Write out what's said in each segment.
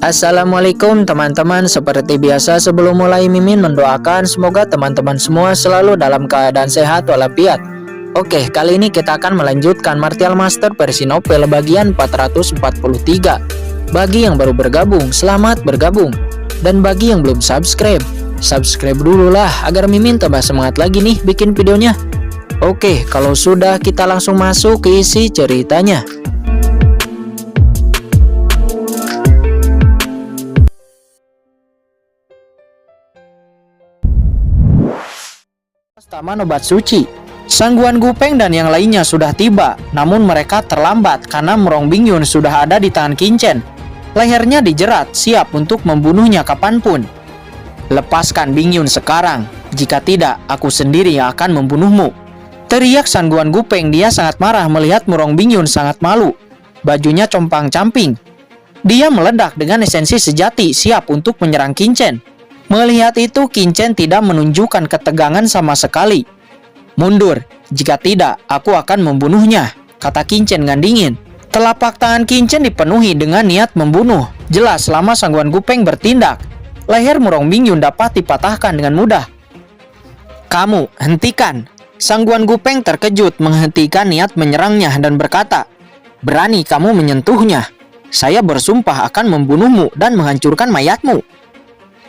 Assalamualaikum teman-teman. Seperti biasa sebelum mulai Mimin mendoakan semoga teman-teman semua selalu dalam keadaan sehat walafiat. Oke, kali ini kita akan melanjutkan Martial Master versi novel bagian 443. Bagi yang baru bergabung, selamat bergabung. Dan bagi yang belum subscribe dulu lah agar Mimin tambah semangat lagi nih bikin videonya. Oke, kalau sudah kita langsung masuk ke isi ceritanya. Taman Obat Suci. Sangguan Gupeng dan yang lainnya sudah tiba, namun mereka terlambat karena Murong Bingyun sudah ada di tangan Qingchen. Lehernya dijerat, siap untuk membunuhnya kapanpun. Lepaskan Bingyun sekarang, jika tidak aku sendiri yang akan membunuhmu. Teriak Sangguan Gupeng. Dia sangat marah melihat Murong Bingyun sangat malu. Bajunya compang-camping. Dia meledak dengan esensi sejati, siap untuk menyerang Qingchen. Melihat itu, Qingchen tidak menunjukkan ketegangan sama sekali. Mundur, jika tidak, aku akan membunuhnya, kata Qingchen dengan dingin. Telapak tangan Qingchen dipenuhi dengan niat membunuh. Jelas selama Sangguan Gupeng bertindak, leher Murong Bingyun dapat dipatahkan dengan mudah. Kamu, hentikan. Sangguan Gupeng terkejut menghentikan niat menyerangnya dan berkata, berani kamu menyentuhnya. Saya bersumpah akan membunuhmu dan menghancurkan mayatmu.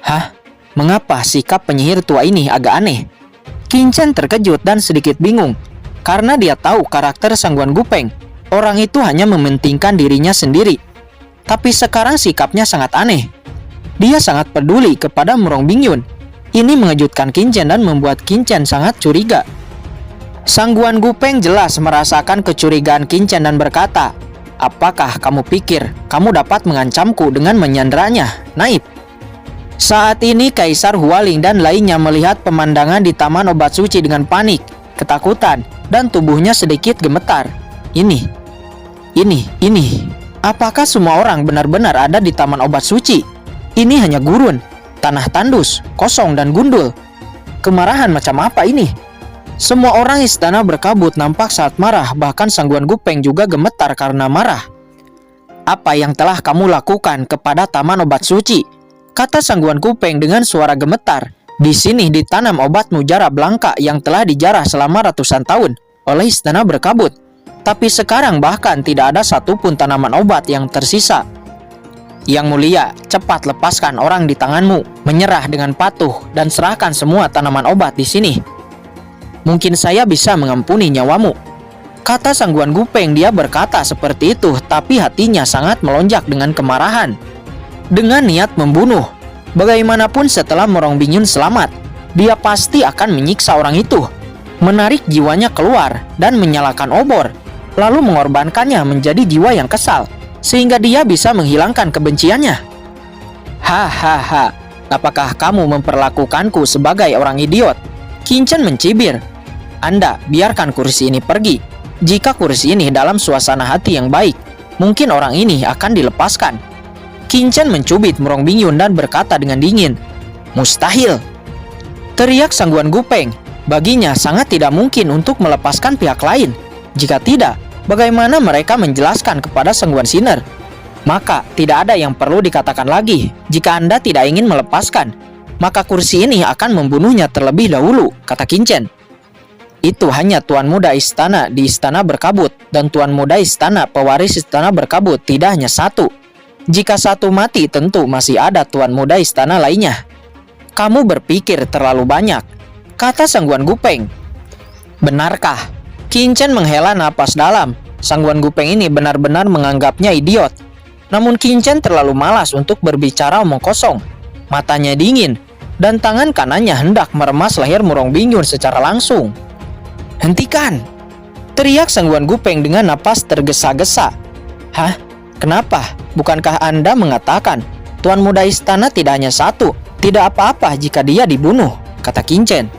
Hah? Mengapa sikap penyihir tua ini agak aneh? Qingchen terkejut dan sedikit bingung, karena dia tahu karakter Sangguan Gupeng. Orang itu hanya mementingkan dirinya sendiri. Tapi sekarang sikapnya sangat aneh. Dia sangat peduli kepada Murong Bingyun. Ini mengejutkan Qingchen dan membuat Qingchen sangat curiga. Sangguan Gupeng jelas merasakan kecurigaan Qingchen dan berkata, apakah kamu pikir kamu dapat mengancamku dengan menyanderanya, Naib? Saat ini Kaisar Hualing dan lainnya melihat pemandangan di Taman Obat Suci dengan panik, ketakutan, dan tubuhnya sedikit gemetar. Ini. Apakah semua orang benar-benar ada di Taman Obat Suci? Ini hanya gurun, tanah tandus, kosong dan gundul. Kemarahan macam apa ini? Semua orang istana berkabut nampak saat marah, bahkan Sangguan Gupeng juga gemetar karena marah. Apa yang telah kamu lakukan kepada Taman Obat Suci? Kata Sangguan Gupeng dengan suara gemetar. Di sini ditanam obat mujara Blangka yang telah dijarah selama ratusan tahun oleh istana berkabut. Tapi sekarang bahkan tidak ada satupun tanaman obat yang tersisa. Yang mulia, cepat lepaskan orang di tanganmu, menyerah dengan patuh dan serahkan semua tanaman obat di sini. Mungkin saya bisa mengampuni nyawamu. Kata Sangguan Gupeng. Dia berkata seperti itu, tapi hatinya sangat melonjak dengan kemarahan. Dengan niat membunuh. Bagaimanapun setelah Murong Bingyun selamat, dia pasti akan menyiksa orang itu, menarik jiwanya keluar dan menyalakan obor, lalu mengorbankannya menjadi jiwa yang kesal, sehingga dia bisa menghilangkan kebenciannya. Hahaha, apakah kamu memperlakukanku sebagai orang idiot? Qingchen mencibir. Anda biarkan kursi ini pergi. Jika kursi ini dalam suasana hati yang baik, mungkin orang ini akan dilepaskan. Qingchen mencubit Murong Bingyun dan berkata dengan dingin, mustahil. Teriak Sangguan Gupeng. Baginya sangat tidak mungkin untuk melepaskan pihak lain. Jika tidak, bagaimana mereka menjelaskan kepada Sangguan Sinner? Maka tidak ada yang perlu dikatakan lagi. Jika Anda tidak ingin melepaskan, maka kursi ini akan membunuhnya terlebih dahulu, kata Qingchen. Itu hanya Tuan Muda Istana di Istana Berkabut, dan Tuan Muda Istana pewaris Istana Berkabut tidak hanya satu. Jika satu mati, tentu masih ada Tuan Muda Istana lainnya. Kamu berpikir terlalu banyak, kata Sangguan Gupeng. Benarkah? Qingchen menghela napas dalam. Sangguan Gupeng ini benar-benar menganggapnya idiot. Namun Qingchen terlalu malas untuk berbicara omong kosong. Matanya dingin, dan tangan kanannya hendak meremas leher Murong Bingyun secara langsung. Hentikan! Teriak Sangguan Gupeng dengan napas tergesa-gesa. Hah? Kenapa? Bukankah Anda mengatakan Tuan Muda Istana tidak hanya satu? Tidak apa-apa jika dia dibunuh, kata Qingchen.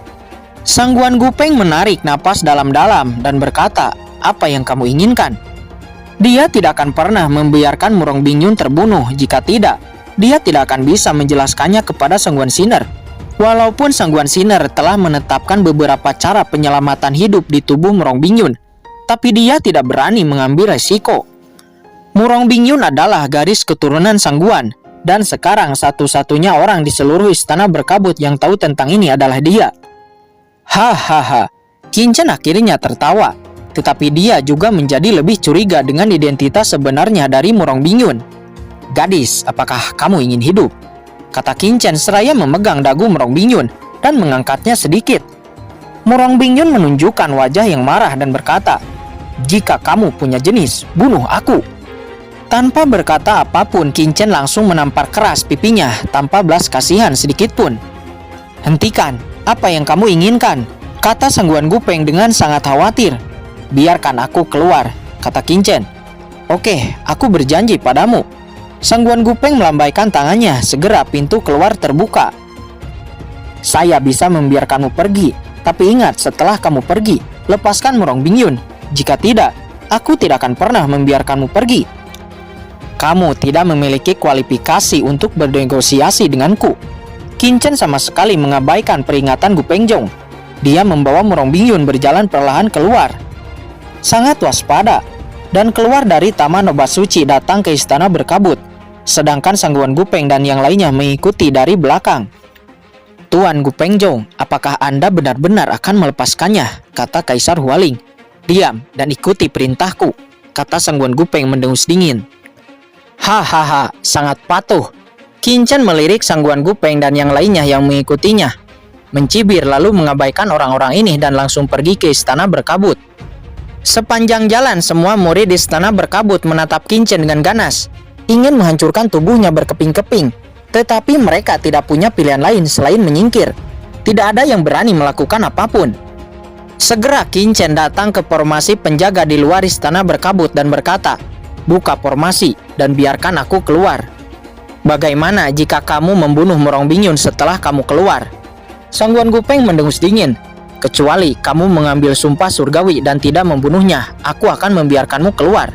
Sangguan Gupeng menarik napas dalam-dalam dan berkata, apa yang kamu inginkan? Dia tidak akan pernah membiarkan Murong Bingyun terbunuh. Jika tidak, dia tidak akan bisa menjelaskannya kepada Sangguan Sinner. Walaupun Sangguan Sinner telah menetapkan beberapa cara penyelamatan hidup di tubuh Murong Bingyun, tapi dia tidak berani mengambil resiko. Murong Bingyun adalah garis keturunan Sangguan, dan sekarang satu-satunya orang di seluruh istana berkabut yang tahu tentang ini adalah dia. Hahaha, Qin Chen akhirnya tertawa, tetapi dia juga menjadi lebih curiga dengan identitas sebenarnya dari Murong Bingyun. Gadis, apakah kamu ingin hidup? Kata Qin Chen seraya memegang dagu Murong Bingyun dan mengangkatnya sedikit. Murong Bingyun menunjukkan wajah yang marah dan berkata, "Jika kamu punya jenis, bunuh aku." Tanpa berkata apapun, Qin Chen langsung menampar keras pipinya tanpa belas kasihan sedikit pun. "Hentikan, apa yang kamu inginkan?" kata Sangguan Gupeng dengan sangat khawatir. "Biarkan aku keluar," kata Qin Chen. "Oke, aku berjanji padamu." Sangguan Gupeng melambaikan tangannya, segera pintu keluar terbuka. "Saya bisa membiarkanmu pergi, tapi ingat setelah kamu pergi, lepaskan Murong Bingyun. Jika tidak, aku tidak akan pernah membiarkanmu pergi. Kamu tidak memiliki kualifikasi untuk bernegosiasi denganku." Qin Chen sama sekali mengabaikan peringatan Gupengjong. Dia membawa Murong Bingyun berjalan perlahan keluar, sangat waspada, dan keluar dari Taman Obat Suci datang ke istana berkabut, sedangkan Sangguan Gupeng dan yang lainnya mengikuti dari belakang. "Tuan Gupengjong, apakah Anda benar-benar akan melepaskannya?" kata Kaisar Hualing. "Diam dan ikuti perintahku," kata Sangguan Gupeng mendengus dingin. Hahaha, sangat patuh. Qin Chen melirik Sangguan Gupeng dan yang lainnya yang mengikutinya, mencibir lalu mengabaikan orang-orang ini dan langsung pergi ke istana berkabut. Sepanjang jalan semua murid istana berkabut menatap Qin Chen dengan ganas, ingin menghancurkan tubuhnya berkeping-keping, tetapi mereka tidak punya pilihan lain selain menyingkir. Tidak ada yang berani melakukan apapun. Segera Qin Chen datang ke formasi penjaga di luar istana berkabut dan berkata, "Buka formasi dan biarkan aku keluar." "Bagaimana jika kamu membunuh Murong Bingyun setelah kamu keluar?" Sangguan Gupeng mendengus dingin. "Kecuali kamu mengambil sumpah surgawi dan tidak membunuhnya, aku akan membiarkanmu keluar,"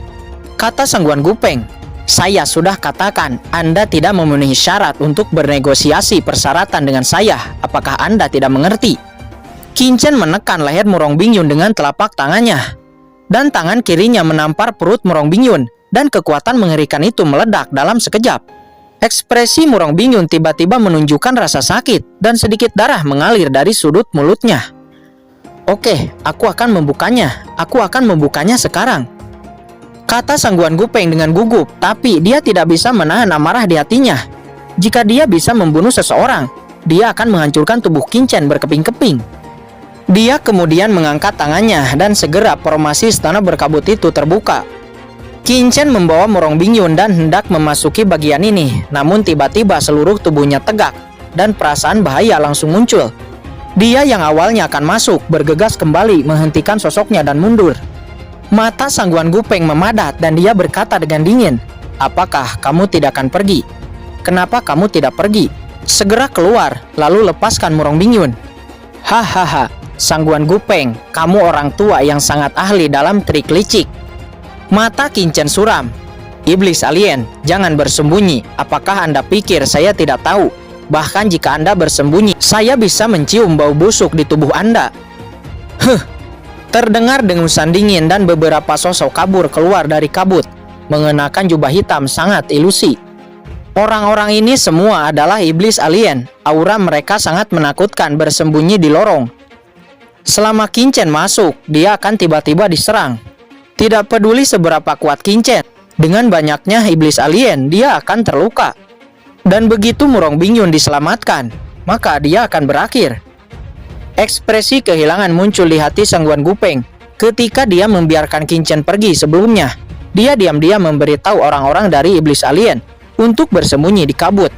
kata Sangguan Gupeng. "Saya sudah katakan, Anda tidak memenuhi syarat untuk bernegosiasi persyaratan dengan saya. Apakah Anda tidak mengerti?" Qin Chen menekan leher Murong Bingyun dengan telapak tangannya, dan tangan kirinya menampar perut Murong Bingyun, dan kekuatan mengerikan itu meledak dalam sekejap. Ekspresi Murong Bingyun tiba-tiba menunjukkan rasa sakit, dan sedikit darah mengalir dari sudut mulutnya. "Oke, aku akan membukanya. Aku akan membukanya sekarang," kata Sangguan Gupeng dengan gugup, tapi dia tidak bisa menahan amarah di hatinya. Jika dia bisa membunuh seseorang, dia akan menghancurkan tubuh Qin Chen berkeping-keping. Dia kemudian mengangkat tangannya dan segera formasi istana berkabut itu terbuka. Qin Chen membawa Murong Bingyun dan hendak memasuki bagian ini, namun tiba-tiba seluruh tubuhnya tegak dan perasaan bahaya langsung muncul. Dia yang awalnya akan masuk bergegas kembali menghentikan sosoknya dan mundur. Mata Sangguan Gupeng memadat dan dia berkata dengan dingin, "Apakah kamu tidak akan pergi? Kenapa kamu tidak pergi? Segera keluar, lalu lepaskan Murong Bingyun." Hahaha, Sangguan Gupeng, kamu orang tua yang sangat ahli dalam trik licik. Mata Qin Chen suram. "Iblis alien, jangan bersembunyi. Apakah Anda pikir saya tidak tahu? Bahkan jika Anda bersembunyi, saya bisa mencium bau busuk di tubuh Anda." Terdengar dengusan dingin dan beberapa sosok kabur keluar dari kabut, mengenakan jubah hitam sangat ilusi. Orang-orang ini semua adalah iblis alien. Aura mereka sangat menakutkan bersembunyi di lorong. Selama Qin Chen masuk, dia akan tiba-tiba diserang. Tidak peduli seberapa kuat Qin Chen, dengan banyaknya iblis alien, dia akan terluka. Dan begitu Murong Bingyun diselamatkan, maka dia akan berakhir. Ekspresi kehilangan muncul di hati Sangguan Gupeng ketika dia membiarkan Qin Chen pergi sebelumnya. Dia diam-diam memberitahu orang-orang dari iblis alien untuk bersembunyi di kabut.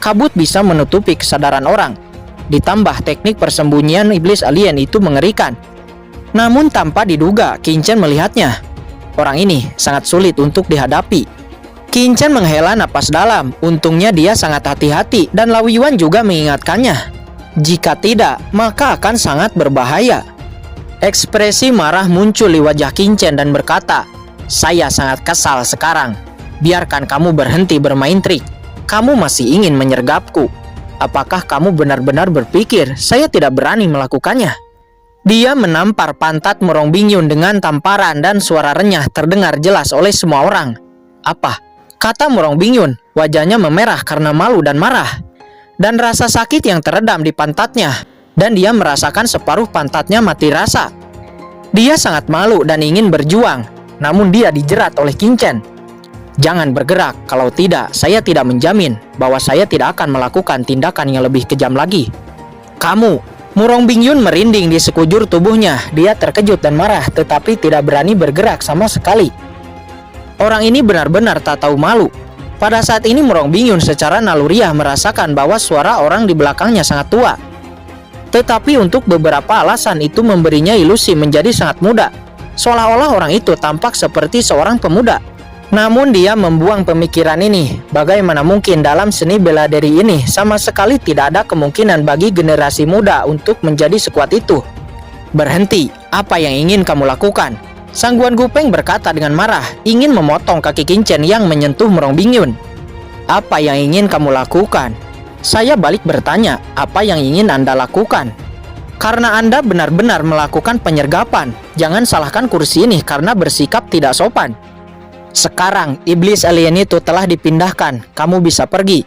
Kabut bisa menutupi kesadaran orang. Ditambah teknik persembunyian iblis alien itu mengerikan. Namun tanpa diduga, Qin Chen melihatnya. Orang ini sangat sulit untuk dihadapi. Qin Chen menghela napas dalam. Untungnya dia sangat hati-hati dan Lao Yuan juga mengingatkannya. Jika tidak, maka akan sangat berbahaya. Ekspresi marah muncul di wajah Qin Chen dan berkata, "Saya sangat kesal sekarang. Biarkan kamu berhenti bermain trik. Kamu masih ingin menyergapku. Apakah kamu benar-benar berpikir saya tidak berani melakukannya?" Dia menampar pantat Murong Bingyun dengan tamparan dan suara renyah terdengar jelas oleh semua orang. Apa? Kata Murong Bingyun, wajahnya memerah karena malu dan marah. Dan rasa sakit yang teredam di pantatnya. Dan dia merasakan separuh pantatnya mati rasa. Dia sangat malu dan ingin berjuang. Namun dia dijerat oleh Qingchen. Jangan bergerak, kalau tidak, saya tidak menjamin bahwa saya tidak akan melakukan tindakan yang lebih kejam lagi. Kamu, Murong Bingyun merinding di sekujur tubuhnya. Dia terkejut dan marah, tetapi tidak berani bergerak sama sekali. Orang ini benar-benar tak tahu malu. Pada saat ini Murong Bingyun secara naluriah merasakan bahwa suara orang di belakangnya sangat tua. Tetapi untuk beberapa alasan itu memberinya ilusi menjadi sangat muda. Seolah-olah orang itu tampak seperti seorang pemuda. Namun dia membuang pemikiran ini. Bagaimana mungkin dalam seni bela diri ini sama sekali tidak ada kemungkinan bagi generasi muda untuk menjadi sekuat itu. Berhenti, apa yang ingin kamu lakukan? Sangguan Gupeng berkata dengan marah, ingin memotong kaki Qingchen yang menyentuh Murong Bingyun. Apa yang ingin kamu lakukan? Saya balik bertanya, apa yang ingin Anda lakukan? Karena Anda benar-benar melakukan penyergapan. Jangan salahkan kursi ini karena bersikap tidak sopan. Sekarang, iblis alien itu telah dipindahkan. Kamu bisa pergi.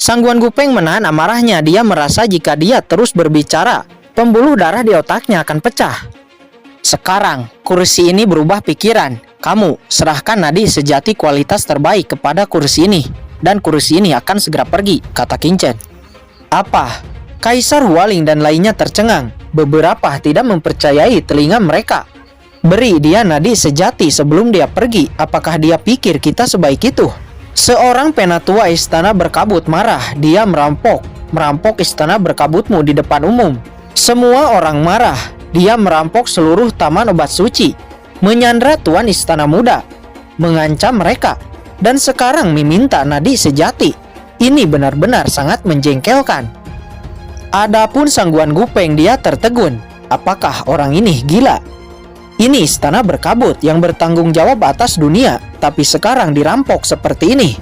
Sangguan Gupeng menahan amarahnya. Dia merasa jika dia terus berbicara, pembuluh darah di otaknya akan pecah. Sekarang, kursi ini berubah pikiran. Kamu, serahkan nadi sejati kualitas terbaik kepada kursi ini. Dan kursi ini akan segera pergi, kata Qingchen. Apa? Kaisar Hualing dan lainnya tercengang. Beberapa tidak mempercayai telinga mereka. Beri dia nadi sejati sebelum dia pergi. Apakah dia pikir kita sebaik itu? Seorang penatua istana berkabut marah. Dia merampok istana berkabutmu di depan umum. Semua orang marah. Dia merampok seluruh taman obat suci, menyandra tuan istana muda, mengancam mereka, dan sekarang meminta nadi sejati. Ini benar-benar sangat menjengkelkan. Adapun Sangguan Gupeng, dia tertegun. Apakah orang ini gila? Ini istana berkabut yang bertanggung jawab atas dunia, tapi sekarang dirampok seperti ini.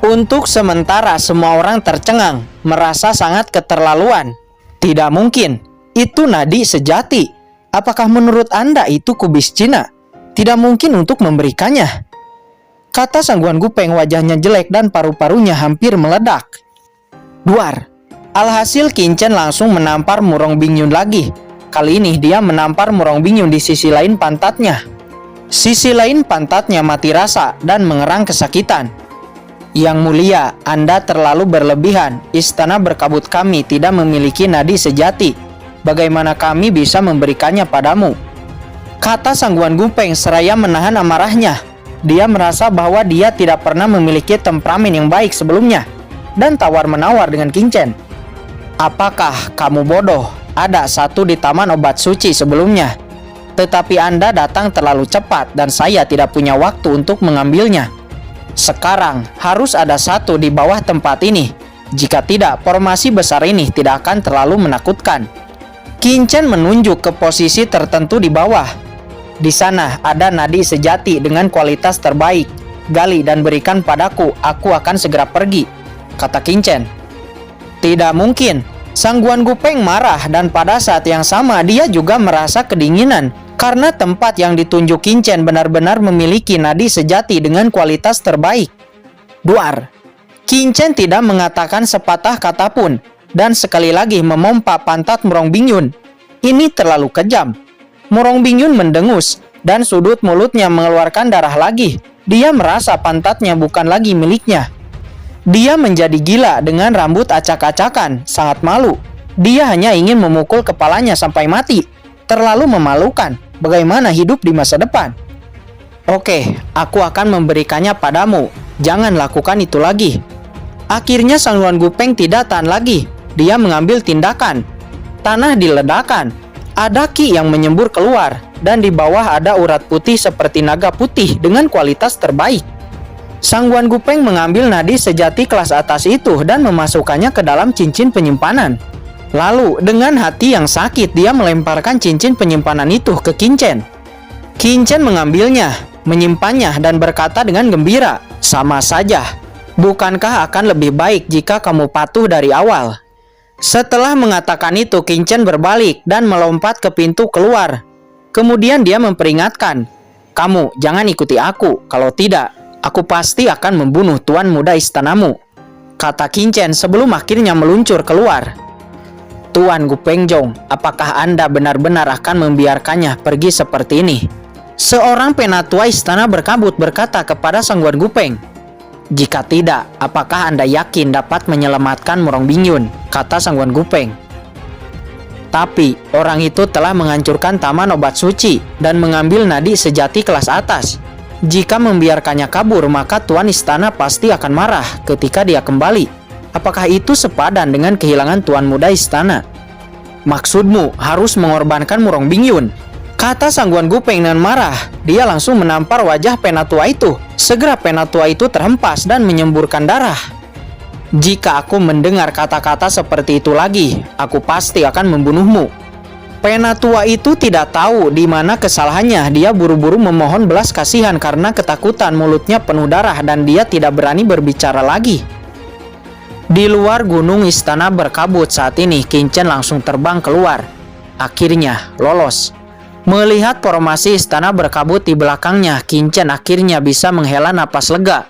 Untuk sementara semua orang tercengang, merasa sangat keterlaluan. Tidak mungkin, itu nadi sejati. Apakah menurut Anda itu kubis Cina? Tidak mungkin untuk memberikannya, kata Sangguan Gupeng. Wajahnya jelek dan paru-parunya hampir meledak. Duar. Alhasil Qingchen langsung menampar Murong Bingyun lagi. Kali ini dia menampar Murong Bingyun di sisi lain pantatnya. Sisi lain pantatnya mati rasa dan mengerang kesakitan. Yang mulia, Anda terlalu berlebihan. Istana berkabut kami tidak memiliki nadi sejati. Bagaimana kami bisa memberikannya padamu? Kata Sangguan Gupeng seraya menahan amarahnya. Dia merasa bahwa dia tidak pernah memiliki temperamen yang baik sebelumnya. Dan tawar-menawar dengan Qingchen. Apakah kamu bodoh? Ada satu di taman obat suci sebelumnya. Tetapi Anda datang terlalu cepat dan saya tidak punya waktu untuk mengambilnya. Sekarang harus ada satu di bawah tempat ini. Jika tidak, formasi besar ini tidak akan terlalu menakutkan. Qingchen menunjuk ke posisi tertentu di bawah. Di sana ada nadi sejati dengan kualitas terbaik. Gali dan berikan padaku, aku akan segera pergi, kata Qingchen. Tidak mungkin. Sangguan Gupeng marah dan pada saat yang sama dia juga merasa kedinginan karena tempat yang ditunjuk Qingchen benar-benar memiliki nadi sejati dengan kualitas terbaik. Duar. Qingchen tidak mengatakan sepatah kata pun dan sekali lagi memompa pantat Murong Bingyun. Ini terlalu kejam. Murong Bingyun mendengus dan sudut mulutnya mengeluarkan darah lagi. Dia merasa pantatnya bukan lagi miliknya. Dia menjadi gila dengan rambut acak-acakan, sangat malu. Dia hanya ingin memukul kepalanya sampai mati. Terlalu memalukan. Bagaimana hidup di masa depan? Oke, aku akan memberikannya padamu. Jangan lakukan itu lagi. Akhirnya Sangguan Gupeng tidak tahan lagi. Dia mengambil tindakan. Tanah diledakkan. Ada ki yang menyembur keluar. Dan di bawah ada urat putih seperti naga putih dengan kualitas terbaik. Sangguan Gupeng mengambil nadi sejati kelas atas itu dan memasukkannya ke dalam cincin penyimpanan. Lalu dengan hati yang sakit dia melemparkan cincin penyimpanan itu ke Qingchen. Qingchen mengambilnya, menyimpannya dan berkata dengan gembira, sama saja. Bukankah akan lebih baik jika kamu patuh dari awal? Setelah mengatakan itu Qingchen berbalik dan melompat ke pintu keluar. Kemudian dia memperingatkan, kamu jangan ikuti aku, kalau tidak Aku pasti akan membunuh tuan muda istanamu, kata Qingchen sebelum akhirnya meluncur keluar. Tuan Gu Pengjong, apakah Anda benar-benar akan membiarkannya pergi seperti ini? Seorang penatua istana berkabut berkata kepada Sangguan Gupeng. Jika tidak, apakah Anda yakin dapat menyelamatkan Murong Bingyun? Kata Sangguan Gupeng. Tapi, orang itu telah menghancurkan taman obat suci dan mengambil nadi sejati kelas atas. Jika membiarkannya kabur, maka tuan istana pasti akan marah ketika dia kembali. Apakah itu sepadan dengan kehilangan tuan muda istana? Maksudmu harus mengorbankan Murong Bingyun? Kata Sangguan Gupeng dengan marah. Dia langsung menampar wajah penatua itu. Segera penatua itu terhempas dan menyemburkan darah. Jika aku mendengar kata-kata seperti itu lagi, aku pasti akan membunuhmu. Penatua itu tidak tahu di mana kesalahannya. Dia buru-buru memohon belas kasihan karena ketakutan, mulutnya penuh darah dan dia tidak berani berbicara lagi. Di luar gunung istana berkabut saat ini, Qingchen langsung terbang keluar. Akhirnya lolos. Melihat formasi istana berkabut di belakangnya, Qingchen akhirnya bisa menghela napas lega.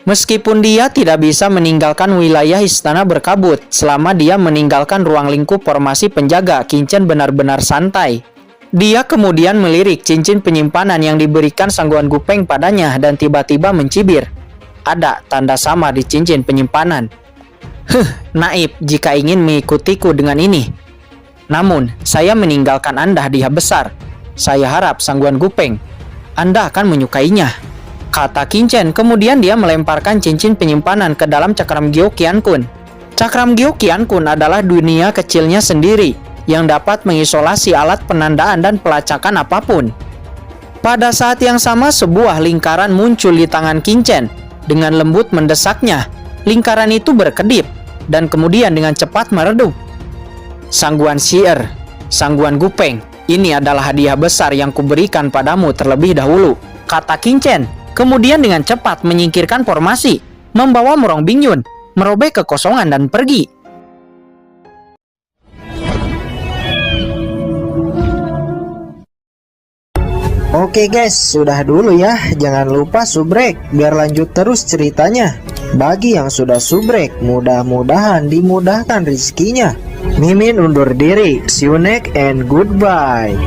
Meskipun dia tidak bisa meninggalkan wilayah istana berkabut, selama dia meninggalkan ruang lingkup formasi penjaga, Qingchen benar-benar santai. Dia kemudian melirik cincin penyimpanan yang diberikan Sangguan Gupeng padanya dan tiba-tiba mencibir. Ada tanda sama di cincin penyimpanan. Naif jika ingin mengikutiku dengan ini. Namun, saya meninggalkan Anda hadiah besar. Saya harap Sangguan Gupeng, Anda akan menyukainya, kata Qingchen. Kemudian dia melemparkan cincin penyimpanan ke dalam cakram Gyo Qiankun. Cakram Gyo Qiankun adalah dunia kecilnya sendiri yang dapat mengisolasi alat penandaan dan pelacakan apapun. Pada saat yang sama, sebuah lingkaran muncul di tangan Qingchen. Dengan lembut mendesaknya, lingkaran itu berkedip dan kemudian dengan cepat meredup. Sangguan Shi'er, Sangguan Gupeng, ini adalah hadiah besar yang kuberikan padamu terlebih dahulu, kata Qingchen. Kemudian dengan cepat menyingkirkan formasi, membawa Murong Bingyun, merobek kekosongan dan pergi. Oke guys, sudah dulu ya. Jangan lupa subrek biar lanjut terus ceritanya. Bagi yang sudah subrek, mudah-mudahan dimudahkan rezekinya. Mimin undur diri. See you next and goodbye.